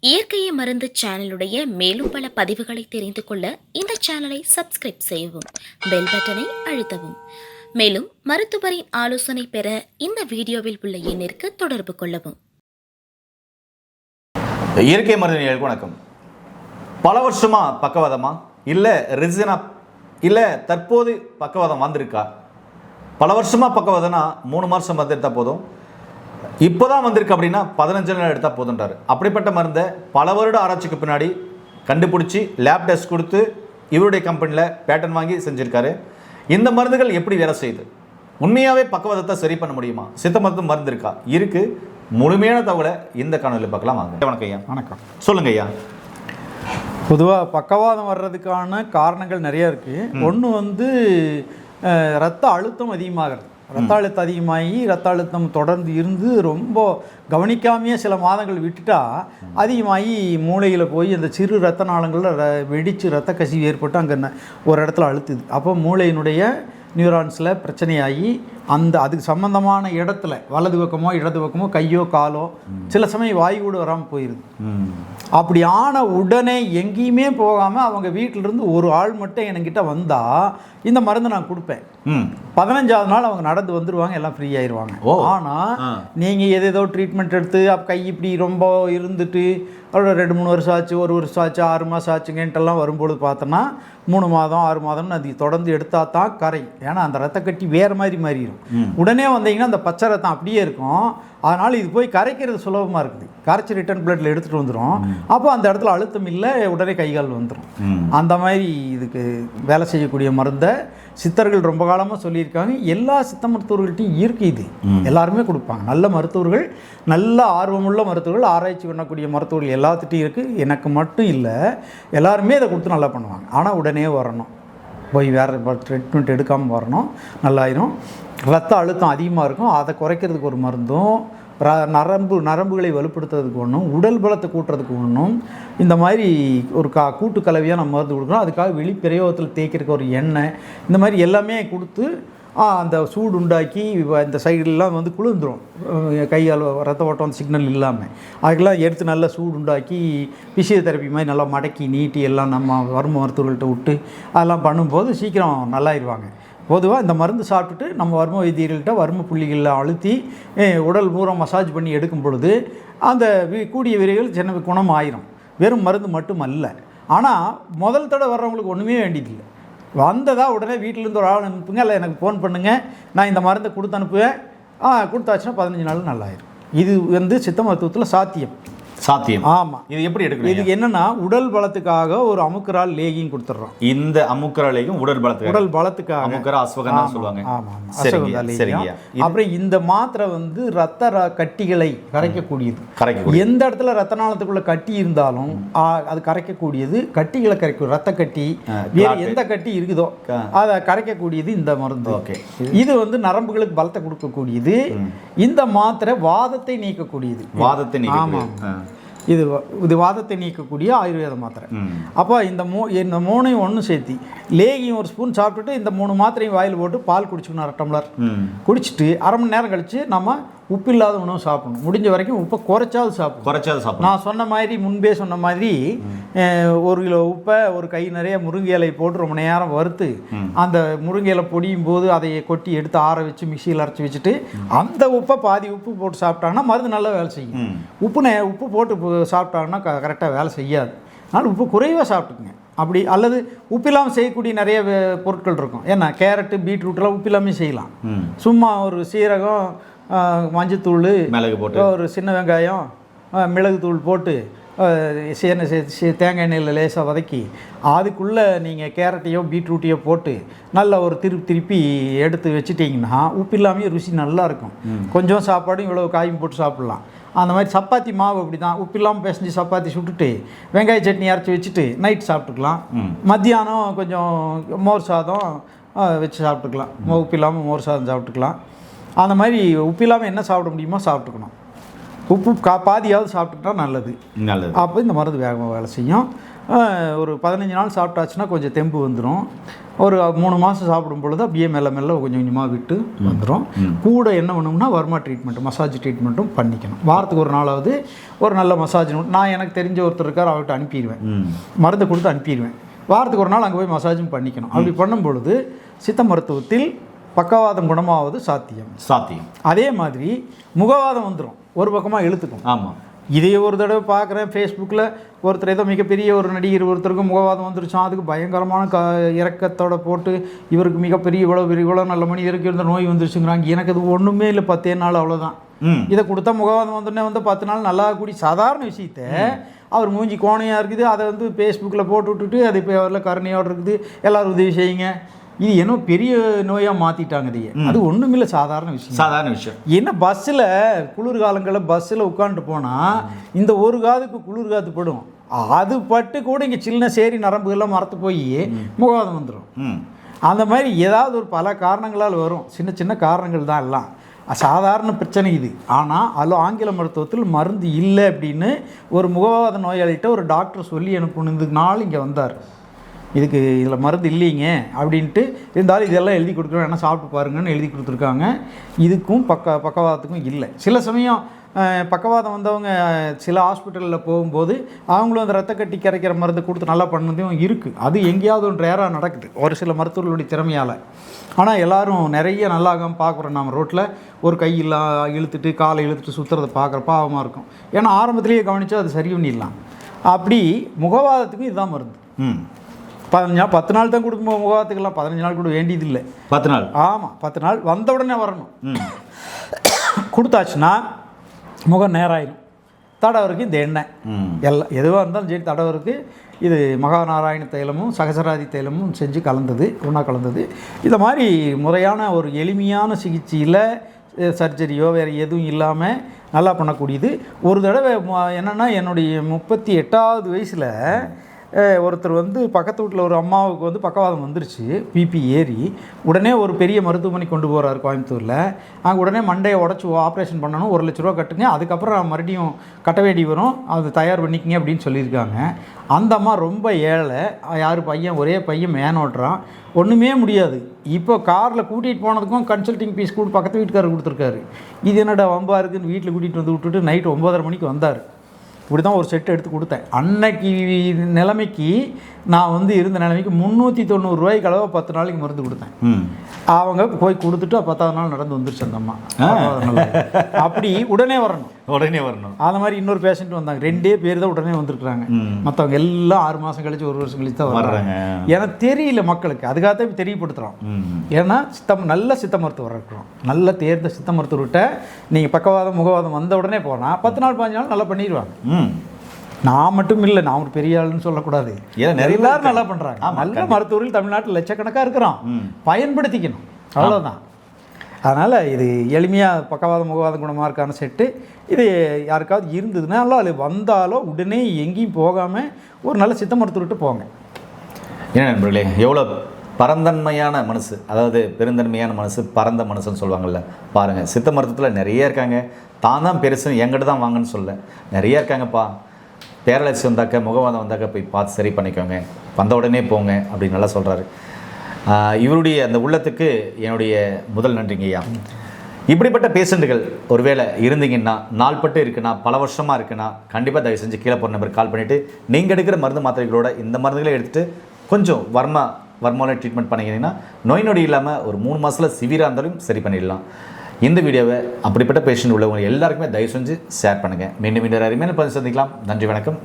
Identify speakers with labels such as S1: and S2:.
S1: இயற்கையை மருந்து சேனலுடைய மேலும் பல பதிவுகளை தெரிந்து கொள்ள இந்த சேனலை சப்ஸ்கிரைப் செய்யவும், பெல் பட்டனை அழுத்தவும். மேலும் மருத்துவரின் ஆலோசனை பெற இந்த வீடியோவில் உள்ள எண்ணிற்கு தொடர்பு கொள்ளவும்.
S2: இயற்கை மருந்தினர்களுக்கு வணக்கம். பல வருஷமா பக்கவாதமா இல்லை ரிசனா இல்லை தற்போது பக்கவாதம் வந்திருக்கா? பல வருஷமா பக்கவாதம்னா 3 மாதம் மருந்து எடுத்தால் போதும், இப்போ தான் வந்திருக்கு அப்படின்னா 15 நாள் எடுத்தால் போதுன்றாரு. அப்படிப்பட்ட மருந்தை பல வருட ஆராய்ச்சிக்கு பின்னாடி கண்டுபிடிச்சி லேப் டெஸ்ட் கொடுத்து இவருடைய கம்பெனியில் பேட்டன் வாங்கி செஞ்சுருக்காரு. இந்த மருந்துகள் எப்படி வேலை செய்யுது? உண்மையாகவே பக்கவாதத்தை சரி பண்ண முடியுமா? சித்த மருத்துவம் மருந்து இருக்கா? இருக்குது. முழுமையான தகவலை இந்த காணொலியில் பார்க்கலாம் வாங்க. வணக்கம் ஐயா.
S3: வணக்கம்.
S2: சொல்லுங்க ஐயா.
S3: பொதுவாக பக்கவாதம் வர்றதுக்கான காரணங்கள் நிறைய இருக்குது. ஒன்று ரத்த அழுத்தம் அதிகமாகிறது. ரத்த அழுத்தம் அதிகமாகி ரத்த அழுத்தம் தொடர்ந்து இருந்து ரொம்ப கவனிக்காமையே சில மாதங்கள் விட்டுட்டா அதிகமாகி மூளையில் போய் அந்த சிறு ரத்த நாளங்களில் வெடித்து ரத்த கசிவு ஏற்பட்டு அங்கே ஒரு இடத்துல அழுத்துது. அப்போ மூளையினுடைய நியூரான்ஸில் பிரச்சனையாகி அதுக்கு சம்மந்தமான இடத்துல வலது பக்கமோ இடது பக்கமோ கையோ காலோ சில சமயம் வாயு கூட வராமல் போயிடுது. அப்படி ஆன உடனே எங்கேயுமே போகாமல் அவங்க வீட்டிலிருந்து ஒரு ஆள் மட்டும் என்கிட்ட வந்தால் இந்த மருந்து நான் கொடுப்பேன். 15ஆவது நாள் அவங்க நடந்து வந்துடுவாங்க, எல்லாம் ஃப்ரீ ஆயிடுவாங்க. ஆனால் நீங்கள் ஏதேதோ ட்ரீட்மெண்ட் எடுத்து கை இப்படி ரொம்ப இருந்துட்டு அதோட 2-3 வருஷம் ஆச்சு, 1 வருஷம் ஆச்சு, 6 மாதம் ஆச்சுங்கன்ட்டெல்லாம் வரும்பொழுது பார்த்தோன்னா 3 மாதம் 6 மாதம்னு அது தொடர்ந்து எடுத்தால் தான் கரை. ஏன்னா அந்த ரத்த கட்டி வேறு மாதிரி மாறிடும். உடனே வந்தீங்கன்னா அந்த பச்சை ரத்தம் அப்படியே இருக்கும். அதனால் இது போய் கரைக்கிறது சுலபமாக இருக்குது. கரைச்சி ரிட்டர்ன் பிளட்டில் எடுத்துகிட்டு வந்துடும். அப்போ அந்த இடத்துல அழுத்தம் இல்லை, உடனே கைகால் வந்துடும். அந்த மாதிரி இதுக்கு வேலை செய்யக்கூடிய மருந்தை சித்தர்கள் ரொம்ப காலமாக சொல்லியிருக்காங்க. எல்லா சித்த மருத்துவர்கள்ட்டையும் இயற்கை இது எல்லாருமே கொடுப்பாங்க. நல்ல மருத்துவர்கள், நல்ல ஆர்வமுள்ள மருத்துவர்கள், ஆராய்ச்சி பண்ணக்கூடிய மருத்துவர்கள் எல்லாத்துட்டையும் இருக்குது. எனக்கு மட்டும் இல்லை, எல்லாருமே இதை கொடுத்து நல்லா பண்ணுவாங்க. ஆனால் உடனே வரணும், போய் வேறு ட்ரீட்மெண்ட் எடுக்காமல் வரணும், நல்லாயிரும். ரத்த அழுத்தம் அதிகமாக இருக்கும், அதை குறைக்கிறதுக்கு ஒரு மருந்தும், நரம்புகளை வலுப்படுத்துறதுக்கு ஒன்றும், உடல் பலத்தை கூட்டுறதுக்கு ஒன்றும், இந்த மாதிரி ஒரு கூட்டு கலவையாக நம்ம மருந்து கொடுக்குறோம். அதுக்காக வெளிப்பிரயோகத்தில் தேய்க்கிறதுக்கு ஒரு எண்ணெய், இந்த மாதிரி எல்லாமே கொடுத்து அந்த சூடு உண்டாக்கி இந்த சைடெலாம் குளிர்ந்துடும். கையால் ரத்த ஓட்டம் சிக்னல் இல்லாமல் அதுக்கெல்லாம் எடுத்து நல்லா சூடு உண்டாக்கி பிசியோதெரப்பி மாதிரி நல்லா மடக்கி நீட்டி எல்லாம் நம்ம வர்ம மருத்துவர்கள்ட்ட விட்டு அதெல்லாம் பண்ணும்போது சீக்கிரம் நல்லாயிருவாங்க. பொதுவாக இந்த மருந்து சாப்பிட்டுட்டு நம்ம வர்ம வைத்தியர்கள்ட்ட வர்ம புள்ளிகளில் அழுத்தி உடல் பூரம் மசாஜ் பண்ணி எடுக்கும் பொழுது அந்த கூடிய விரைவில் சின்ன குணம் ஆயிரும். வெறும் மருந்து மட்டும் அல்ல. ஆனால் முதல் தடவை வர்றவங்களுக்கு ஒன்றுமே வேண்டியதில்லை. வந்ததா உடனே வீட்டிலேருந்து ஒரு ஆள் அனுப்புங்க, இல்லை எனக்கு ஃபோன் பண்ணுங்கள், நான் இந்த மருந்தை கொடுத்து அனுப்புவேன். கொடுத்தாச்சுன்னா 15 நாள் நல்லாயிரும். இது சித்த மருத்துவத்தில் சாத்தியம். ஆமாம்.
S2: இது எப்படி எடுக்கணும்?
S3: இது என்னன்னா உடல் பலத்துக்காக ஒரு அமுக்கரால் லேகியும் கொடுத்துட்றோம்.
S2: இந்த அமுக்கரா லேகியம் உடல் பலத்துக்காக அமுக்கரா அஸ்வகந்தா சொல்லுவாங்க.
S3: ஆமாம், அஸ்வகந்தா லேகியம். அப்புறம் இந்த மாத்திரை ரத்த கட்டிகளை கரைக்கக்கூடியது. எந்த இடத்துல ரத்த நாளத்துக்குள்ள கட்டி இருந்தாலும் அது கரைக்கக்கூடியது. கட்டிகளை கரைக்கும், ரத்த கட்டி வேறு எந்த கட்டி இருக்குதோ அதை கரைக்கக்கூடியது இந்த மருந்து. இது நரம்புகளுக்கு பலத்தை கொடுக்கக்கூடியது. இந்த மாத்திரை வாதத்தை நீக்கக்கூடியது. ஆமாம், இது வாதத்தை நீக்கக்கூடிய ஆயுர்வேத மாத்திரை. அப்போ இந்த மூணையும் ஒன்று சேர்த்தி லேகியும் ஒரு ஸ்பூன் சாப்பிட்டுட்டு இந்த 3 மாத்திரையும் வாயில் போட்டு பால் குடிச்சுக்கணும். 1/2 டம்ளர் குடிச்சிட்டு 1/2 மணி நேரம் கழித்து நம்ம உப்பு இல்லாத உணவு சாப்பிடணும். முடிஞ்ச வரைக்கும் உப்பை குறைச்சாவது சாப்பிடணும். நான் சொன்ன மாதிரி முன்பே சொன்ன மாதிரி 1 கிலோ உப்பை ஒரு கை நிறைய முருங்கை இலை போட்டு ரொம்ப நேரம் வறுத்து அந்த முருங்கை இலை பொடியும் போது அதை கொட்டி எடுத்து ஆற வச்சு மிக்சியில் அரைச்சி வச்சுட்டு அந்த உப்பை பாதி உப்பு போட்டு சாப்பிட்டாங்கன்னா மருந்து நல்லா வேலை செய்யும். உப்பு போட்டு சாப்பிட்டாங்கன்னா கரெக்டாக வேலை செய்யாது. அதனால் உப்பு குறைவாக சாப்பிட்டுக்குங்க. அப்படி அல்லது உப்பு இல்லாமல் செய்யக்கூடிய நிறைய பொருட்கள் இருக்கும். ஏன்னா கேரட்டு, பீட்ரூட்டெல்லாம் உப்பு இல்லாமல் செய்யலாம். சும்மா ஒரு சீரகம், மஞ்சத்தூள், மிளகு போட்டு, ஒரு சின்ன வெங்காயம், மிளகுத்தூள் போட்டு தேங்காய் எண்ணெயில் லேசாக வதக்கி அதுக்குள்ளே நீங்கள் கேரட்டையோ பீட்ரூட்டையோ போட்டு நல்லா ஒரு திருப்பி எடுத்து வச்சுட்டிங்கன்னா உப்பு இல்லாமல் ருசி நல்லாயிருக்கும். கொஞ்சம் சாப்பாடும் இவ்வளோ காயும் போட்டு சாப்பிட்லாம். அந்த மாதிரி சப்பாத்தி மாவு அப்படி தான், உப்பு இல்லாமல் பிசைஞ்சு சப்பாத்தி சுட்டுட்டு வெங்காய சட்னி அரைச்சி வச்சுட்டு நைட் சாப்பிட்டுக்கலாம். மத்தியானம் கொஞ்சம் மோர் சாதம் வச்சு சாப்பிட்டுக்கலாம். உப்பு இல்லாமல் மோர் சாதம் சாப்பிட்டுக்கலாம். அந்த மாதிரி உப்பு இல்லாமல் என்ன சாப்பிட முடியுமோ சாப்பிட்டுக்கணும். உப்பு பாதியாவது சாப்பிட்டுக்கிட்டா நல்லது. அப்போ இந்த மருந்து வேகமாக வேலை செய்யும். ஒரு 15 நாள் சாப்பிட்டாச்சுன்னா கொஞ்சம் தெம்பு வந்துடும். ஒரு 3 மாதம் சாப்பிடும் பொழுது அப்படியே மெல்ல மெல்ல கொஞ்சம் கொஞ்சமாக விட்டு வந்துடும். கூட என்ன பண்ணணும்னா வர்மா ட்ரீட்மெண்ட்டு, மசாஜ் ட்ரீட்மெண்ட்டும் பண்ணிக்கணும். வாரத்துக்கு ஒரு நாளாவது ஒரு நல்ல மசாஜ். நான் எனக்கு தெரிஞ்ச ஒருத்தர் இருக்கார், அவர்கிட்ட அனுப்பிடுவேன், மருந்து கொடுத்து அனுப்பிடுவேன். வாரத்துக்கு ஒரு நாள் அங்கே போய் மசாஜும் பண்ணிக்கணும். அப்படி பண்ணும் பொழுது சித்த மருத்துவத்தில் பக்கவாதம் குணமாவது சாத்தியம். அதே மாதிரி முகவாதம் வந்துடும், ஒரு பக்கமாக இழுத்துக்கும்.
S2: ஆமாம்,
S3: இதே ஒரு தடவை பார்க்குறேன் ஃபேஸ்புக்கில், ஒருத்தர் ஏதோ மிகப்பெரிய ஒரு நடிகர் ஒருத்தருக்கு முகவாதம் வந்துருச்சான். அதுக்கு பயங்கரமான இறக்கத்தோட போட்டு இவருக்கு மிகப்பெரிய இவ்வளோ நல்ல மனிதருக்கு இருந்த நோய் வந்துருச்சுங்கிறாங்க. எனக்கு அது ஒன்றுமே இல்லை, 10 நாள் அவ்வளோதான். இதை கொடுத்தா முகவாதம் வந்தோடனே 10 நாள் நல்லா கூடி சாதாரண விஷயத்த அவர் மூஞ்சி கோணையாக இருக்குது, அதை ஃபேஸ்புக்கில் போட்டு விட்டுட்டு அது இப்போ அவரில் கருணையோடு இருக்குது, எல்லோரும் உதவி செய்யுங்க. இது என்ன பெரிய நோயாக மாற்றிட்டாங்க. இதையே அது ஒன்றும் இல்லை, சாதாரண விஷயம். என்ன பஸ்ஸில் குளிர்காலங்களில் பஸ்ஸில் உட்காந்துட்டு போனால் இந்த ஒரு காதுக்கு குளிர் காற்று படும், அது பட்டு கூட இங்கே சின்ன சேரி நரம்புகள்லாம் மறத்து போய் முகவாதம் வந்துடும். அந்த மாதிரி ஏதாவது ஒரு பல காரணங்களால் வரும், சின்ன சின்ன காரணங்கள் தான் எல்லாம். சாதாரண பிரச்சனை இது. ஆனால் ஆங்கில மருத்துவத்தில் மருந்து இல்லை அப்படின்னு ஒரு முகவாத நோயாளிகிட்ட ஒரு டாக்டர் சொல்லி அனுப்புனதுனால இங்கே வந்தார். இதில் மருந்து இல்லைங்க அப்படின்ட்டு இருந்தாலும் இதெல்லாம் எழுதி கொடுக்குறோம், என்ன சாப்பிட்டு பாருங்கன்னு எழுதி கொடுத்துருக்காங்க. இதுக்கும் பக்கவாதத்துக்கும் இல்லை. சில சமயம் பக்கவாதம் வந்தவங்க சில ஹாஸ்பிட்டலில் போகும்போது அவங்களும் அந்த ரத்த கட்டி கரைக்கிற மருந்து கொடுத்து நல்லா பண்ணதும் இருக்குது. அது எங்கேயாவது ஒன்று ரேராக நடக்குது ஒரு சில மருத்துவர்களுடைய திறமையால். ஆனால் எல்லோரும் நிறைய நல்லாகாமல் பார்க்குறோம். நம்ம ரோட்டில் ஒரு கையெல்லாம் இழுத்துட்டு காலை இழுத்துட்டு சுற்றுறதை பார்க்குற பாவமாக இருக்கும். ஏன்னா ஆரம்பத்திலேயே கவனித்தா அது சரி பண்ணிடலாம். அப்படி முகவாதத்துக்கும் இதுதான் மருந்து. 10 நாள் தான் கொடுக்கும் முகவாதத்துக்கெல்லாம், 15 நாள் கூட வேண்டியதில்லை.
S2: 10 நாள்.
S3: ஆமாம், 10 நாள் வந்த உடனே வரணும். கொடுத்தாச்சுன்னா முகம் நேராயிடும். தடவருக்கு இந்த எண்ணெய் எல்லாம் எதுவாக இருந்தாலும் சரி, தடவருக்கு இது மகாநாராயண தைலமும் சகசராதி தைலமும் செஞ்சு ஒன்றா கலந்தது. இந்த மாதிரி முறையான ஒரு எளிமையான சிகிச்சையில் சர்ஜரியோ வேறு எதுவும் இல்லாமல் நல்லா பண்ணக்கூடியது. ஒரு தடவை என்னென்னா என்னுடைய 38வது வயசில் ஒருத்தர் பக்கத்து வீட்டில் ஒரு அம்மாவுக்கு பக்கவாதம் வந்துருச்சு, பிபி ஏறி. உடனே ஒரு பெரிய மருத்துவமனை கொண்டு போகிறார் கோயம்புத்தூரில். அங்கே உடனே மண்டையை உடச்சி ஆப்ரேஷன் பண்ணணும், 1 லட்ச ரூபா கட்டுங்க, அதுக்கப்புறம் மறுபடியும் கட்ட வேண்டி வரும், அது தயார் பண்ணிக்கிங்க அப்படின்னு சொல்லியிருக்காங்க. அந்த அம்மா ரொம்ப ஏழை, ஒரே பையன் மேனோட்டுறான், ஒன்றுமே முடியாது. இப்போ காரில் கூட்டிகிட்டு போனதுக்கும் கன்சல்டிங் ஃபீஸ் கூட பக்கத்து வீட்டுக்காரர் கொடுத்துருக்காரு. இது என்னடா வம்பா இருக்குன்னு வீட்டில் கூட்டிகிட்டு விட்டுட்டு நைட்டு 9:30 மணிக்கு வந்தார். இப்படி தான் ஒரு செட்டு எடுத்து கொடுத்தேன். அன்னைக்கு நிலைமைக்கு நான் இருந்த நிலைமைக்கு 390 ரூபாய்க்கு அளவு 10 நாளைக்கு மருந்து கொடுத்தேன். அவங்க போய் கொடுத்துட்டு 10ஆவது நாள் நடந்து வந்துருச்சு அந்த அம்மா. அப்படி உடனே வரணும். அந்த மாதிரி இன்னொரு பேஷண்ட் வந்தாங்க, 2 பேர் தான் உடனே வந்திருக்கிறாங்க. மற்றவங்க எல்லாம் 6 மாதம் கழிச்சு 1 வருஷம் கழிச்சு தான் வர்றாங்க. எனக்கு தெரியல மக்களுக்கு, அதுக்காகத்தான் இப்போ தெரியப்படுத்துகிறோம். ஏன்னா நல்ல சித்த மருத்துவர் இருக்கிறோம், நல்ல தேர்ந்த சித்த மருத்துவர்கிட்ட நீங்கள் பக்கவாதம் முகவாதம் வந்த உடனே போனால் 10 நாள் 15 நாள் நல்லா பண்ணிடுவாங்க. நான் மட்டும் இல்லை, நான் ஒரு பெரிய ஆளுன்னு சொல்லக்கூடாது, எல்லாரும் நல்லா பண்ணுறாங்க. நல்ல மருத்துவர்கள் தமிழ்நாட்டில் லட்சக்கணக்காக இருக்கிறோம், பயன்படுத்திக்கணும், அவ்வளோதான். அதனால் இது எளிமையாக பக்கவாதம் முகவாதம் குணமார்க்கான செட்டு. இது யாருக்காவது இருந்ததுனாலும் அது வந்தாலோ உடனே எங்கேயும் போகாமல் ஒரு நல்ல சித்த மருத்துவர்கிட்ட போங்க.
S2: ஏன்னா நண்பர்களே, எவ்வளோ பரந்தன்மையான மனசு, அதாவது பெருந்தன்மையான மனசு, பரந்த மனசுன்னு சொல்லுவாங்கள்ல. பாருங்கள், சித்த மருத்துவத்தில் நிறைய இருக்காங்க. தான் பெருசுன்னு எங்கிட்ட தான் வாங்கன்னு சொல்ல நிறைய இருக்காங்கப்பா. பேரலைசி வந்தாக்க, முகவாதம் வந்தாக்க போய் பார்த்து சரி பண்ணிக்கோங்க, வந்த உடனே போங்க அப்படின்னு நல்லா சொல்கிறாரு. இவருடைய அந்த உள்ளத்துக்கு என்னுடைய முதல் நன்றிங்கய்யா. இப்படிப்பட்ட பேஷண்ட்டுகள் ஒருவேளை இருந்தீங்கன்னா, நாள்பட்டு இருக்குன்னா, பல வருஷமாக இருக்குன்னா, கண்டிப்பாக தயவு செஞ்சு கீழே போகிற நம்பருக்கு கால் பண்ணிவிட்டு நீங்கள் எடுக்கிற மருந்து மாத்திரைகளோட இந்த மருந்துகளை எடுத்துகிட்டு கொஞ்சம் வர்மாவில் ட்ரீட்மெண்ட் பண்ணிங்கன்னா நோய் நொடி இல்லாமல் ஒரு 3 மாதத்தில் சிவியராக இருந்தாலும் சரி பண்ணிடலாம். இந்த வீடியோவை அப்படிப்பட்ட பேஷண்ட் உள்ளவங்க எல்லாருக்குமே தயவு செஞ்சு ஷேர் பண்ணுங்கள். மீண்டும் அருமையான பதிவு சந்திக்கலாம். நன்றி, வணக்கம்.